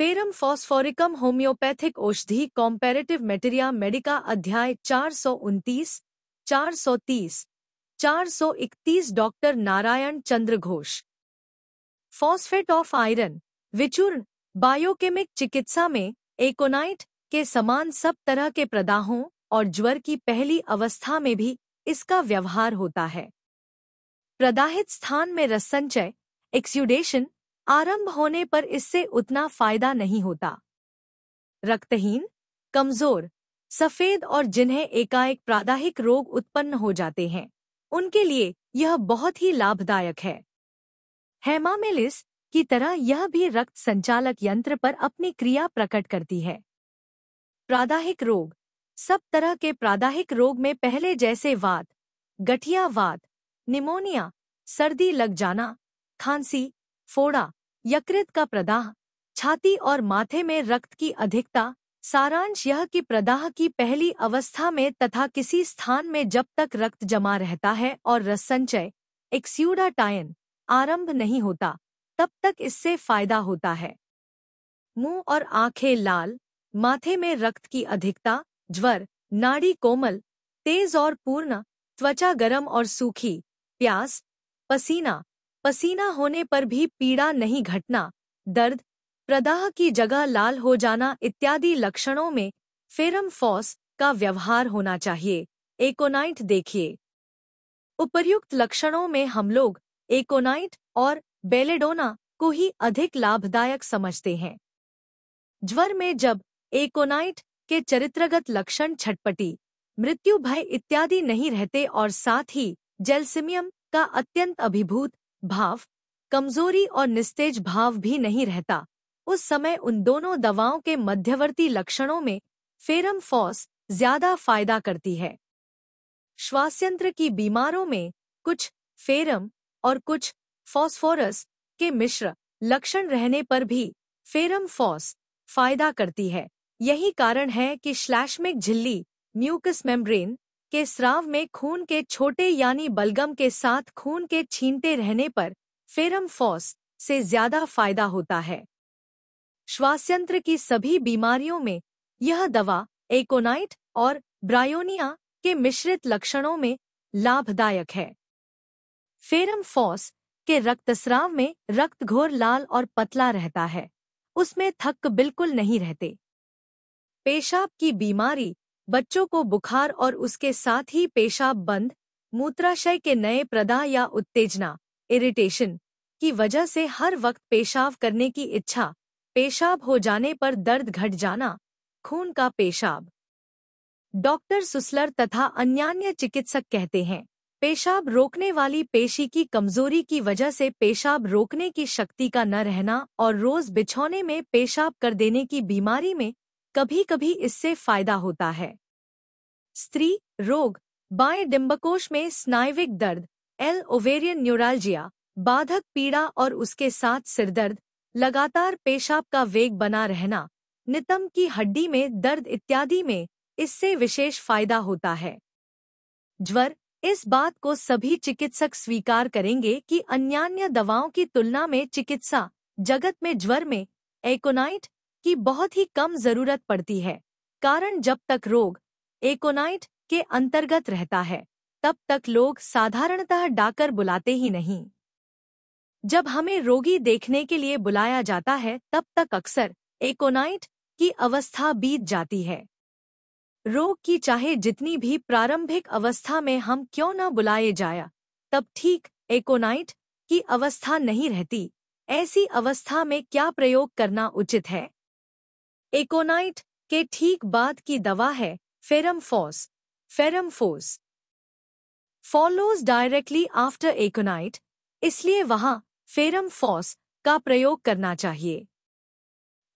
Ferrum phosphoricum homeopathic औषधि कॉम्पैरेटिव मेटेरिया Medica अध्याय 429, 430, 431 doctor Narayan Chandra Ghosh. Phosphate of iron विचूर्ण बायोकेमिक चिकित्सा में एकोनाइट के समान सब तरह के प्रदाहों और ज्वर की पहली अवस्था में भी इसका व्यवहार होता है। प्रदाहित स्थान में रस संचय एक्सुडेशन आरंभ होने पर इससे उतना फायदा नहीं होता। रक्तहीन, कमजोर, सफेद और जिन्हें एकाएक प्रादाहिक रोग उत्पन्न हो जाते हैं, उनके लिए यह बहुत ही लाभदायक है। हेमामेलिस की तरह यह भी रक्त संचालक यंत्र पर अपनी क्रिया प्रकट करती है। प्रादाहिक रोग सब तरह के प्रादाहिक रोग में पहले जैसे वात, गठिया वात, निमोनिया, सर्दी लग जाना, खांसी, फोड़ा, यकृत का प्रदाह, छाती और माथे में रक्त की अधिकता। सारांश यह कि प्रदाह की पहली अवस्था में तथा किसी स्थान में जब तक रक्त जमा रहता है और रस संचय एक्स्यूडाटायन आरंभ नहीं होता, तब तक इससे फायदा होता है। मुंह और आंखें लाल, माथे में रक्त की अधिकता, ज्वर, नाड़ी कोमल, तेज और पूर्ण, त्वचा गर्म और सूखी, प्यास, पसीना, पसीना होने पर भी पीड़ा नहीं घटना, दर्द, प्रदाह की जगह लाल हो जाना इत्यादि लक्षणों में फेरम फॉस का व्यवहार होना चाहिए। एकोनाइट देखिए। उपर्युक्त लक्षणों में हम लोग एकोनाइट और बेलेडोना को ही अधिक लाभदायक समझते हैं। ज्वर में जब एकोनाइट के चरित्रगत लक्षण छटपटी, मृत्यु भय इत्यादि नहीं रहते और साथ ही जेल्सिमियम का अत्यंत अभिभूत भाव, कमजोरी और निस्तेज भाव भी नहीं रहता, उस समय उन दोनों दवाओं के मध्यवर्ती लक्षणों में फेरम फॉस ज्यादा फायदा करती है। श्वासयंत्र की बीमारों में कुछ फेरम और कुछ फॉस्फोरस के मिश्र लक्षण रहने पर भी फेरम फॉस फायदा करती है। यही कारण है कि श्लैष्मिक झिल्ली म्यूकस मेम्ब्रेन के स्राव में खून के छोटे यानी बलगम के साथ खून के छींटे रहने पर फेरम फॉस से ज्यादा फायदा होता है। श्वासयंत्र की सभी बीमारियों में यह दवा एकोनाइट और ब्रायोनिया के मिश्रित लक्षणों में लाभदायक है। फेरम फॉस के रक्तस्राव में रक्त घोर लाल और पतला रहता है, उसमें थक्क बिल्कुल नहीं रहते। पेशाब की बीमारी, बच्चों को बुखार और उसके साथ ही पेशाब बंद, मूत्राशय के नए प्रदाह या उत्तेजना इरिटेशन की वजह से हर वक्त पेशाब करने की इच्छा, पेशाब हो जाने पर दर्द घट जाना, खून का पेशाब। डॉक्टर सुसलर तथा अन्यान्य चिकित्सक कहते हैं, पेशाब रोकने वाली पेशी की कमजोरी की वजह से पेशाब रोकने की शक्ति का न रहना और रोज बिछौने में पेशाब कर देने की बीमारी में कभी कभी इससे फायदा होता है। स्त्री रोग, बाएं डिंबकोश में स्नायविक दर्द, ओवेरियन न्यूराल्जिया, बाधक पीड़ा और उसके साथ सिरदर्द, लगातार पेशाब का वेग बना रहना, नितंब की हड्डी में दर्द इत्यादि में इससे विशेष फायदा होता है। ज्वर, इस बात को सभी चिकित्सक स्वीकार करेंगे कि अन्यान्य दवाओं की तुलना में चिकित्सा जगत में ज्वर में एकोनाइट की बहुत ही कम जरूरत पड़ती है। कारण जब तक रोग एकोनाइट के अंतर्गत रहता है, तब तक लोग साधारणतः डाकर बुलाते ही नहीं। जब हमें रोगी देखने के लिए बुलाया जाता है, तब तक अक्सर एकोनाइट की अवस्था बीत जाती है। रोग की चाहे जितनी भी प्रारंभिक अवस्था में हम क्यों न बुलाए जाया, तब ठीक एकोनाइट की अवस्था नहीं रहती। ऐसी अवस्था में क्या प्रयोग करना उचित है? एकोनाइट के ठीक बाद की दवा है ferrum phos. Ferrum phos follows directly after aconite, इसलिए वहां फेरम फॉस का प्रयोग करना चाहिए।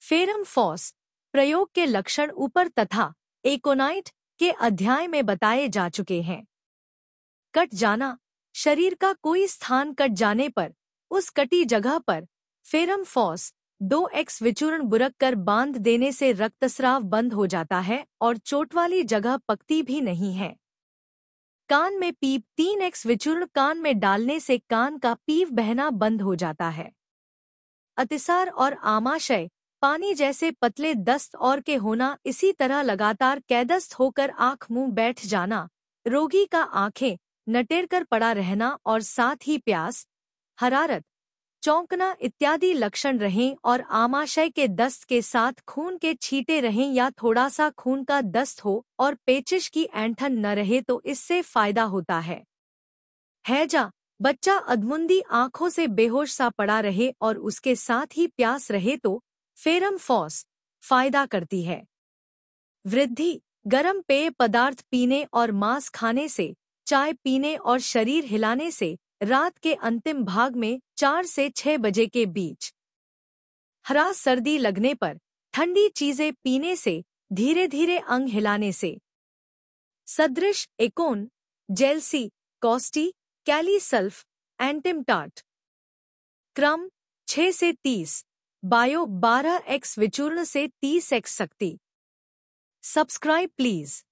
फेरम फॉस प्रयोग के लक्षण ऊपर तथा एकोनाइट के अध्याय में बताए जा चुके हैं। कट जाना, शरीर का कोई स्थान कट जाने पर उस कटी जगह पर फेरम फॉस 2x विचूर्ण बुरक कर बांध देने से रक्तस्राव बंद हो जाता है और चोट वाली जगह पकती भी नहीं है। कान में पीप 3x विचूर्ण कान में डालने से कान का पीप बहना बंद हो जाता है। अतिसार और आमाशय पानी जैसे पतले दस्त और के होना, इसी तरह लगातार कैदस्त होकर आंख मुंह बैठ जाना, रोगी का आंखें नटेर कर पड़ा रहना और साथ ही प्यास, हरारत, चौंकना इत्यादि लक्षण रहें और आमाशय के दस्त के साथ खून के छींटे रहें या थोड़ा सा खून का दस्त हो और पेचिश की ऐंठन न रहे तो इससे फायदा होता है। हैजा, बच्चा अधमुंदी आंखों से बेहोश सा पड़ा रहे और उसके साथ ही प्यास रहे तो फेरम फॉस फायदा करती है। वृद्धि, गर्म पेय पदार्थ पीने और मांस खाने से, चाय पीने और शरीर हिलाने से रात के अंतिम भाग में 4 से 6 बजे के बीच। हरास, सर्दी लगने पर, ठंडी चीजें पीने से, धीरे धीरे अंग हिलाने से। सदृश, एकोन, जेलसी, कॉस्टी, कैलीसल्फ, एंटिमटाट। क्रम 6 से 30, बायो 12x विचूर्ण से 30x शक्ति। Subscribe please.